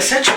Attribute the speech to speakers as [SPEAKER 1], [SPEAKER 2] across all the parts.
[SPEAKER 1] SHO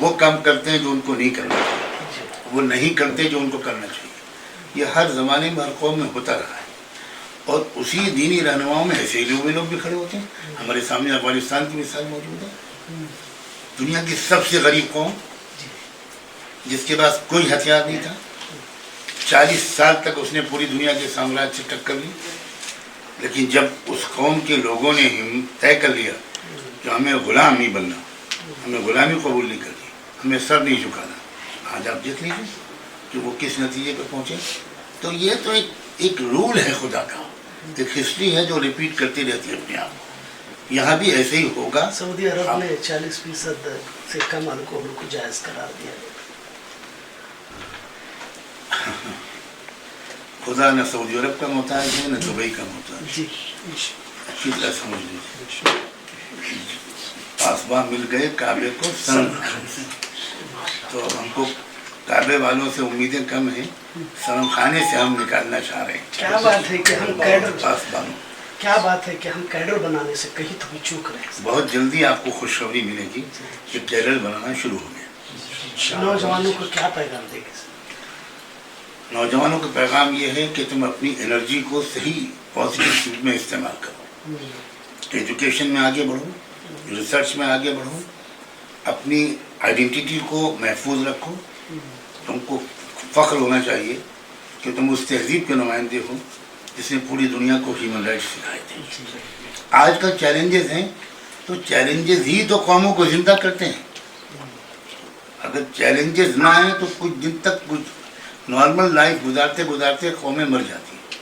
[SPEAKER 2] وہ کام کرتے ہیں جو ان کو نہیں کرنا چاہیے، وہ نہیں کرتے جو ان کو کرنا چاہیے. یہ ہر زمانے میں ہر قوم میں ہوتا رہا ہے، اور اسی دینی رہنماؤں میں ایسے ہی لوگ بھی کھڑے ہوتے ہیں. ہمارے سامنے افغانستان کی مثال موجود ہے، دنیا کی سب سے غریب قوم جس کے پاس کوئی ہتھیار نہیں تھا. 40 سال تک اس نے پوری دنیا کے سامراج سے ٹکر لی، لیکن جب اس قوم کے لوگوں نے طے کر لیا کہ ہمیں غلام نہیں بننا، ہمیں غلامی قبول نہیں کرنی، ہمیں سر نہیں جھکانا، آج آپ دیکھ لیجیے کہ وہ کس نتیجے پہ پہنچے. تو یہ تو ایک رول ہے خدا کا، ایک ہسٹری ہے جو ریپیٹ کرتی رہتی ہے اپنے آپ کو. یہاں بھی ایسے ہی ہوگا.
[SPEAKER 1] سعودی عرب نے 40% سے کم الکوہل کو جائز قرار دیا.
[SPEAKER 2] خدا نہ سعودی عرب کا محتاج ہے نہ دبئی کا محتاج.
[SPEAKER 1] جی
[SPEAKER 2] اچھی طرح سمجھ لیجیے، آسمان مل گئے کعبے کو سن. تو ہم کو کعبے والوں سے امیدیں کم ہیں، صنم خانے سے ہم نکالنا چاہ رہے ہیں.
[SPEAKER 1] کیا بات ہے کہ ہم کیڈر،
[SPEAKER 2] آسمانوں
[SPEAKER 1] کیا بات ہے کہ ہم کیڈر بنانے سے کہیں تو بھی چوک رہے ہیں.
[SPEAKER 2] بہت جلدی آپ کو خوشخبری ملے گی کہ کیڈر بنانا شروع ہو گیا.
[SPEAKER 1] نوجوانوں کو کیا پیغام دے گے؟
[SPEAKER 2] نوجوانوں کا پیغام یہ ہے کہ تم اپنی انرجی کو صحیح پازیٹیو چیز میں استعمال کرو. ایجوکیشن میں آگے بڑھو، ریسرچ میں آگے بڑھو، اپنی آئیڈینٹی کو محفوظ رکھو. تم کو فخر ہونا چاہیے کہ تم اس تہذیب کے نمائندے ہو جس نے پوری دنیا کو ہیومن رائٹس سکھائے تھے. آج کل چیلنجز ہیں، تو چیلنجز ہی تو قوموں کو زندہ کرتے ہیں. اگر چیلنجز نہ ہیں تو کچھ دن تک کچھ نارمل لائف گزارتے گزارتے قومیں مر جاتی ہیں.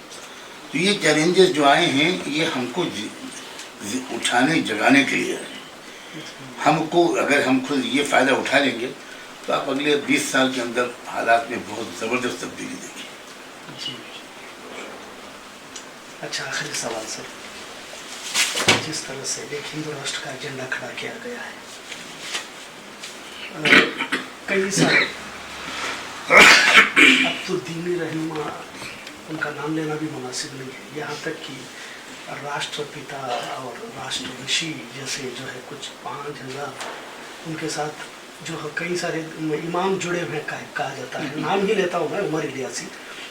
[SPEAKER 2] تو یہ چیلنجز جو آئے ہیں یہ ہم کو اٹھانے جگانے کے لیے ہے. ہم کو اگر ہم خود یہ فائدہ اٹھا لیں گے تو آپ اگلے 20 سال کے اندر حالات میں بہت زبردست تبدیلی دیکھیں.
[SPEAKER 1] جی اچھا، آخری سوال سر. جس طرح سے ایک ہندو راشٹر کا ایجنڈا کھڑا کیا گیا ہے، کئی سارے اب تو دینی رہنما ان کا نام لینا بھی مناسب نہیں ہے، یہاں تک کہ راشٹر پتا اور راشٹر رشی جیسے جو ہے کچھ 5000 ان کے ساتھ جو ہے کئی سارے امام جڑے ہوئے کہا جاتا ہے. نام ہی لیتا ہوں میں، عمر الیاسی.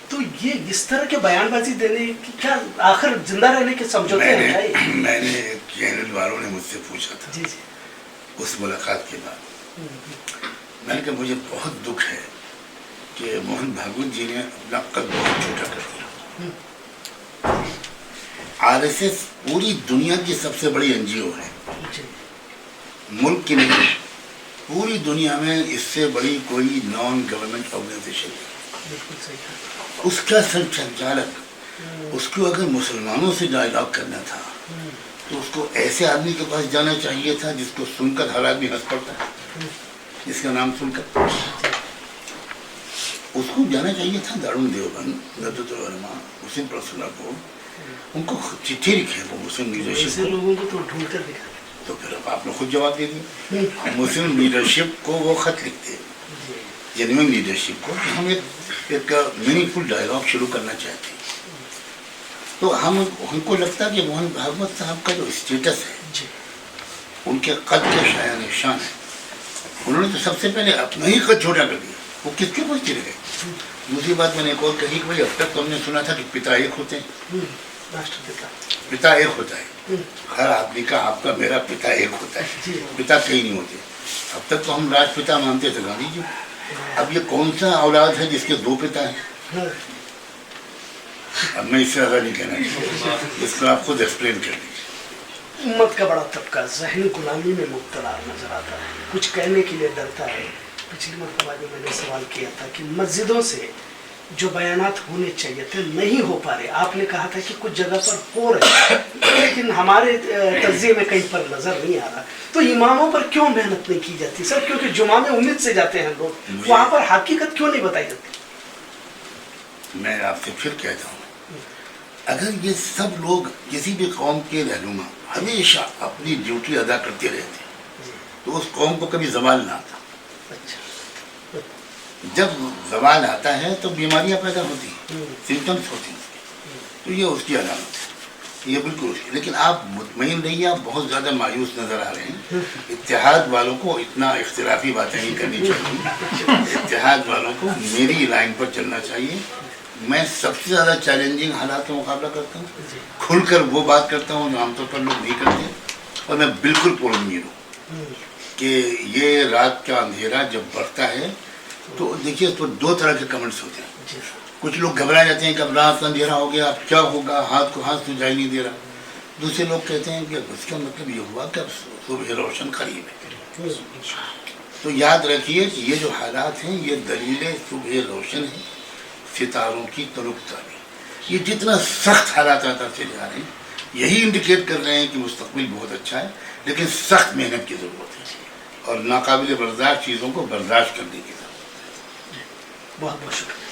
[SPEAKER 1] تو یہ اس طرح کے بیان بازی دینے کی کیا آخر زندہ رہنے کے سمجھوتے ہیں؟
[SPEAKER 2] میں نے چینل والوں نے مجھ سے پوچھا تھا
[SPEAKER 1] جی جی
[SPEAKER 2] اس ملاقات کے بعد، میں نے کہا مجھے بہت دکھ ہے کہ موہن بھاگوت جی نے اپنا قد بہت چھوٹا کر دیا. آر ایس ایس پوری دنیا کی سب سے بڑی NGO ہے، ملک کی نہیں، پوری دنیا میں اس سے بڑی کوئی نان گورنمنٹ آرگنائزیشن نہیں. اس کا سنچالک، اس کو اگر مسلمانوں سے ڈائلاگ کرنا تھا تو اس کو ایسے آدمی کے پاس جانا چاہیے تھا جس کو سن کر ہر آدمی ہنس پڑتا ہے، جس کا نام سن کر. اس کو جانا چاہیے تھا دارالعلوم دیوبند، ندوۃ العلماء، حسین پرسنل کو، ان کو چٹھی لکھے وہ مسلم لیڈرشپ کو.
[SPEAKER 1] لوگوں کو تو ڈھونڈ کر دکھا.
[SPEAKER 2] تو پھر اب آپ نے خود جواب دے دیا. مسلم لیڈرشپ کو وہ خط لکھتے، جینوئن لیڈرشپ کو، کہ ہم ایک میننگ فل ڈائلاگ شروع کرنا چاہتے ہیں. تو ہم کو لگتا ہے کہ موہن بھاگوت صاحب کا جو اسٹیٹس ہے، ان کے قد کے شایان شان ہے. انہوں نے تو سب سے پہلے اپنا ہی قد چھوٹا کر دیا، وہ کس کے پاس چلے گئے. دوسری بات میں نے ایک اور کہی کہ بھائی اب تک تو ہم نے سنا تھا کہ پتا ایک ہوتے ہیں، پتا ایک ہوتا ہے، ہر آدمی کا، آپ کا، میرا پتا ایک ہوتا ہے، پتا کئی نہیں ہوتے. اب تک تو ہم راج پتا مانتے تھے گاندھی جی. اب یہ کون سا اولاد ہے جس کے 2 پتا ہیں؟ اب میں اس سے زیادہ نہیں کہنا چاہتا، اس کو آپ خود ایکسپلین کر دیجیے.
[SPEAKER 1] امت کا بڑا طبقہ ذہنی غلامی میں مبتلا نظر آتا ہے، کچھ کہنے کے لیے ڈرتا ہے. پچھلی مرتبہ جو میں نے سوال کیا تھا کہ مسجدوں سے جو بیانات ہونے چاہیے تھے نہیں ہو پا رہے، آپ نے کہا تھا کہ کچھ جگہ پر ہو رہے لیکن ہمارے تجزیے میں کہیں پر نظر نہیں آ رہا. تو اماموں پر کیوں محنت نہیں کی جاتی سر؟ کیونکہ جمعہ میں امید سے جاتے ہیں لوگ، وہاں پر حقیقت کیوں نہیں بتائی جاتی؟
[SPEAKER 2] میں آپ سے پھر کہتا ہوں، اگر یہ سب لوگ کسی بھی قوم کے رہنما ہمیشہ اپنی ڈیوٹی ادا کرتے رہتے تو اس قوم کو کبھی زوال نہ آتا. جب زوال آتا ہے تو بیماریاں پیدا ہوتی ہیں، سمٹمس ہوتی ہیں، تو یہ اس کی علامت ہے. یہ بالکل، لیکن آپ مطمئن رہیے، آپ بہت زیادہ مایوس نظر آ رہے ہیں. اتحاد والوں کو اتنا اختلافی باتیں نہیں کرنی چاہیے. اتحاد والوں کو میری لائن پر چلنا چاہیے. میں سب سے زیادہ چیلنجنگ حالات کا مقابلہ کرتا ہوں، کھل کر وہ بات کرتا ہوں جو عام طور پر لوگ نہیں کرتے، اور میں بالکل پرامید ہوں کہ یہ رات کا اندھیرا جب بڑھتا ہے تو دیکھیے تو دو طرح کے کمنٹس ہوتے ہیں. کچھ لوگ گھبرا جاتے ہیں کہ اب رات اندھیرا ہو گیا، اب کیا ہوگا، ہاتھ کو ہاتھ سجائی نہیں دے رہا. دوسرے لوگ کہتے ہیں کہ اس کا مطلب یہ ہوا کہ اب صبح روشن قریب ہے. تو یاد رکھیے کہ یہ جو حالات ہیں یہ دلیل صبح روشن ہے، ستاروں کی تنک تابی. یہ جتنا سخت حالات آتا چلے جا رہے ہیں یہی انڈیکیٹ کر رہے ہیں کہ مستقبل بہت اچھا ہے، لیکن سخت محنت کی ضرورت ہے اور ناقابل برداشت چیزوں کو برداشت کرنے کی ضرورت ہے.
[SPEAKER 1] بہت بہت شکریہ.